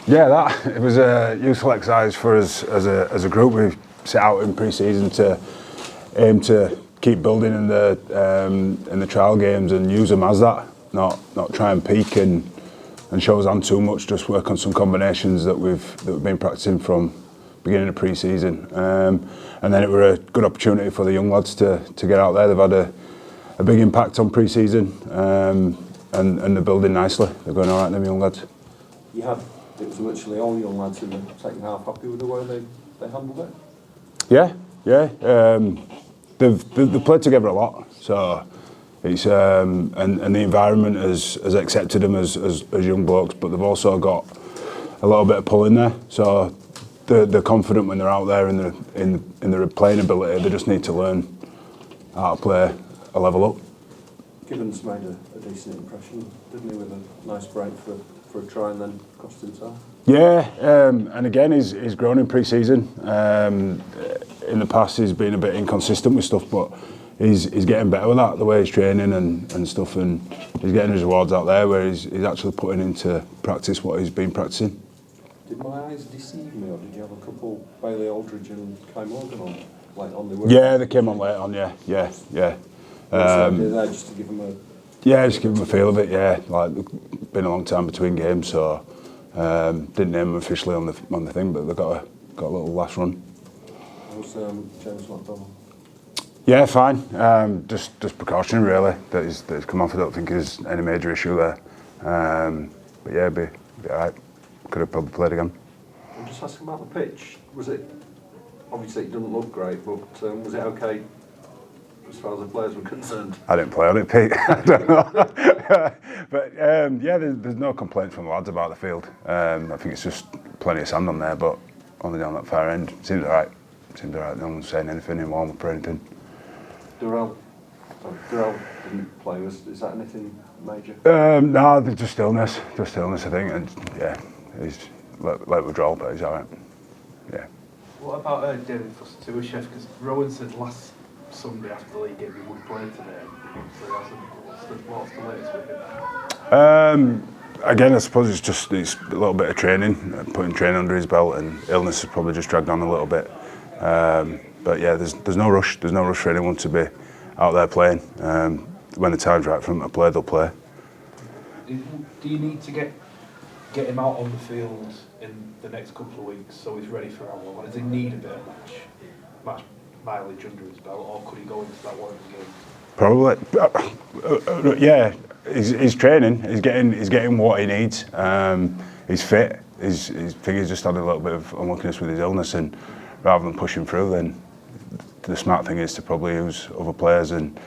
Yeah, it was a useful exercise for us as a group. We set out in pre-season to aim to keep building in the trial games and use them as that, not try and peak and show us on too much. Just work on some combinations that we've been practicing from beginning of pre-season, and then it were a good opportunity for the young lads to get out there. They've had a big impact on pre-season, and they're building nicely. They're going all right, them young lads. It was virtually all young lads in the second half. Happy with the way they handled it? Yeah. They've played together a lot, so it's and the environment has accepted them as young blokes, but they've also got a little bit of pull in there. So they're confident when they're out there in their playing ability. They just need to learn how to play a level up. Gibbons made a decent impression, didn't he, with a nice break for a try and then cost himself? Yeah, and again, he's grown in pre-season. In the past, he's been a bit inconsistent with stuff, but he's getting better with that, the way he's training and stuff, and he's getting his rewards out there where he's actually putting into practice what he's been practicing. Did my eyes deceive me, or did you have a couple, Bailey Aldridge and Kai Morgan on? Yeah, they came on late on, yeah. Just to give them a... Yeah, just give them a feel of it, yeah. Like, been a long time between games, so didn't name them officially on the thing, but they got a little last run. How's James McDonald? Yeah, fine. Just precaution really that he's come off. I don't think there's any major issue there. But yeah, be alright. Could have probably played again. I'm just asking about the pitch. Was it, obviously it doesn't look great, but was it okay as far as the players were concerned? I didn't play on it, Pete. I don't know. But yeah, there's no complaints from the lads about the field. I think it's just plenty of sand on there, but only down that far end. Seems alright. No one's saying anything in warm up or anything. Durrell didn't play. Is that anything major? No, just illness. I think, and yeah, he's like withdrawal, but he's alright. Yeah. What about David Foster too, Chev? Because Rowan said last Sunday after the league game he would play today. So what's the latest with him? Again, I suppose it's a little bit of training, putting training under his belt, and illness has probably just dragged on a little bit. But yeah, there's no rush. There's no rush for anyone to be out there playing. When the time's right for them to play, they'll play. Do you need to get him out on the field in the next couple of weeks so he's ready for our one? Does he need a bit of match mileage under his belt, or could he go into that one game? Probably. Yeah, he's training. He's getting what he needs. He's fit. His thing is just had a little bit of unluckiness with his illness, and rather than pushing through, then the smart thing is to probably use other players, and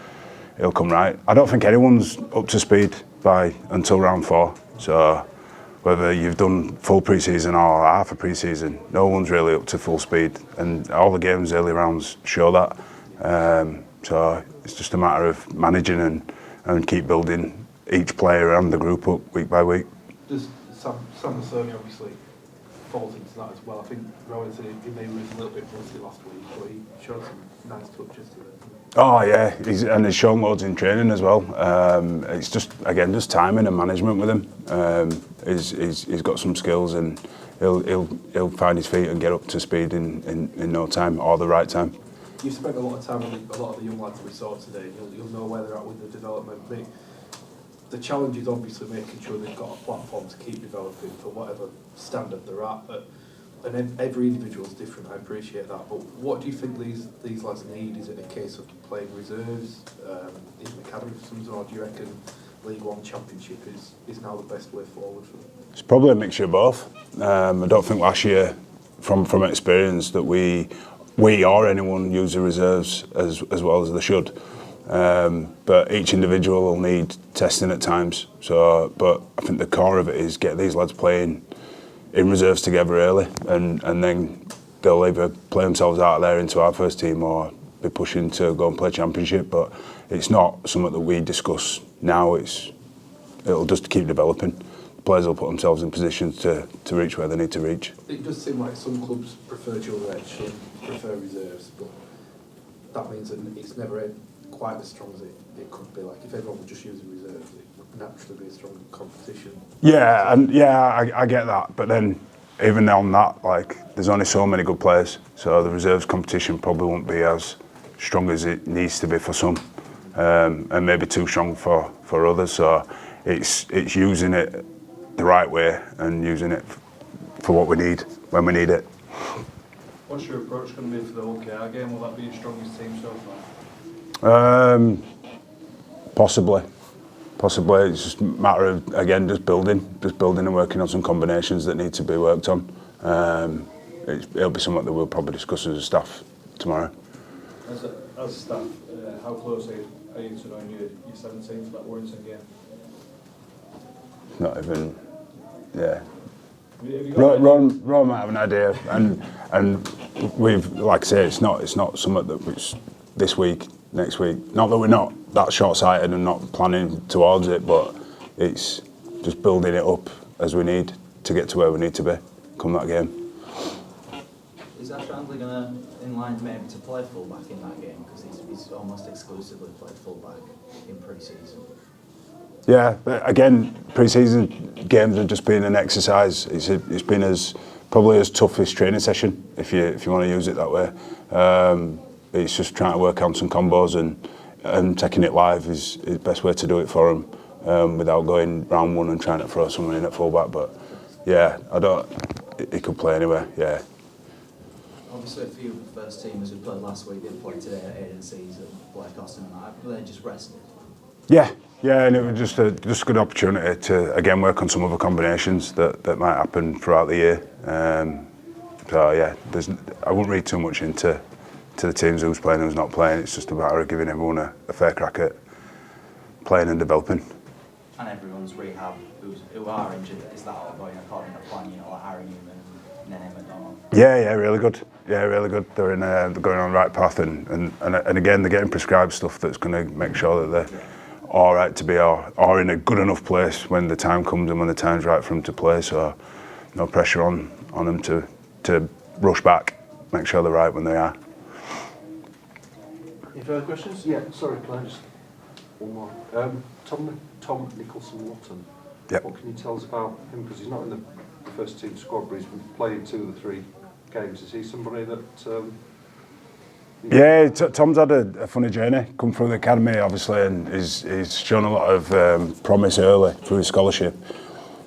it'll come right. I don't think anyone's up to speed until round 4. So whether you've done full pre-season or half a pre-season, no one's really up to full speed, and all the games early rounds show that. So it's just a matter of managing and keep building each player and the group up week by week. Does Sam Masoni obviously falls into that as well? I think Rowan said he maybe was a little bit rusty last week, but he showed some nice touches to it. Oh yeah, he's shown loads in training as well. It's just timing and management with him. He's got some skills, and he'll find his feet and get up to speed in no time or the right time. You've spent a lot of time with a lot of the young lads that we saw today. You'll know where they're at with the development. The challenge is obviously making sure they've got a platform to keep developing for whatever standard they're at. And every individual is different, I appreciate that. But what do you think these lads need? Is it a case of playing reserves in the academy for some, or do you reckon League One Championship is now the best way forward for them? It's probably a mixture of both. I don't think last year, from experience, that we or anyone use the reserves as well as they should. But each individual will need testing at times. But I think the core of it is get these lads playing in reserves together early, and then they'll either play themselves out of there into our first team or be pushing to go and play championship. But it's not something that we discuss now. It'll just keep developing. The players will put themselves in positions to reach where they need to reach. It does seem like some clubs prefer dual edge, some prefer reserves, but that means that it's never quite as strong as it could be. Like if everyone would just use reserves, it would naturally be a stronger competition. Yeah, I get that. But then even on that, like, there's only so many good players, so the reserves competition probably won't be as strong as it needs to be for some, and maybe too strong for others. So it's using it the right way and using it for what we need when we need it. What's your approach going to be for the OKR game? Will that be your strongest team so far? Possibly. It's just a matter of, again, just building and working on some combinations that need to be worked on. It'll be something that we'll probably discuss as a staff tomorrow. As staff, how close are you to knowing your 17th for that Warrington game? Not even, yeah. Have you got Ron might have an idea, and we've, like I say, it's not something that it's this week, next week. Not that we're not that short-sighted and not planning towards it, but it's just building it up as we need to get to where we need to be come that game. Is Ash Handley going to in line maybe to play full-back in that game, because he's almost exclusively played full-back in pre-season? Yeah, but again, pre-season games have just been an exercise. It's been probably as tough as training session, if you want to use it that way. It's just trying to work on some combos and taking it live is the best way to do it for him, without going round one and trying to throw someone in at full-back. But yeah, he could play anywhere. Yeah. Obviously, a few of the first teamers who played last week didn't play today at agencies at Black Austin and that. Were they just rested? Yeah, and it was just a good opportunity to again work on some other combinations that might happen throughout the year. So yeah, I wouldn't read too much into the teams who's playing and who's not playing. It's just a matter of giving everyone a fair crack at playing and developing. And everyone's rehab who are injured, is that all going according to plan? You know, like Harry Newman and Nene McDonald. Yeah, really good. They're they're going on the right path, and again they're getting prescribed stuff that's going to make sure that they're all right to be or in a good enough place when the time comes and when the time's right for them to play. So no pressure on them to rush back, make sure they're right when they are. Any further questions? Yeah, sorry, can I just one more? Tom Nicholson-Watton. Yep. What can you tell us about him? Because he's not in the first team squad, but he's been playing 2 of the 3 games. Is he somebody that? Yeah, Tom's had a funny journey. Come through the academy, obviously, and he's shown a lot of promise early through his scholarship.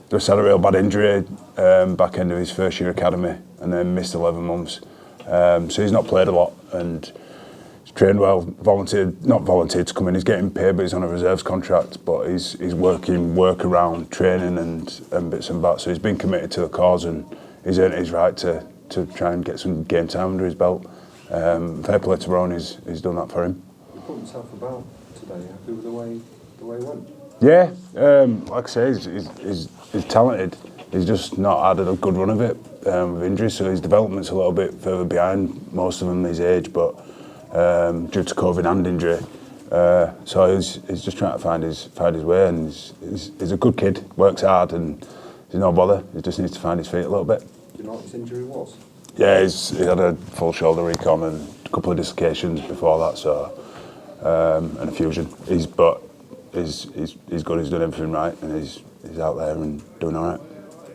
Just had a real bad injury back end of his first year academy, and then missed 11 months. So he's not played a lot, and he's trained well. Not volunteered to come in. He's getting paid, but he's on a reserves contract. But he's working work around training and bits and bats. So he's been committed to the cause, and he's earned his right to try and get some game time under his belt. Fair play to Ron, he's done that for him. He put himself about today. Happy with the way it went? Yeah, like I say, he's talented. He's just not had a good run of it with injuries, so his development's a little bit further behind most of them his age, but due to COVID and injury. So he's just trying to find his way, and he's a good kid, works hard, and he's no bother. He just needs to find his feet a little bit. Do you know what his injury was? Yeah, he had a full shoulder recon and a couple of dislocations before that, so and a fusion. He's good. He's done everything right, and he's out there and doing all right.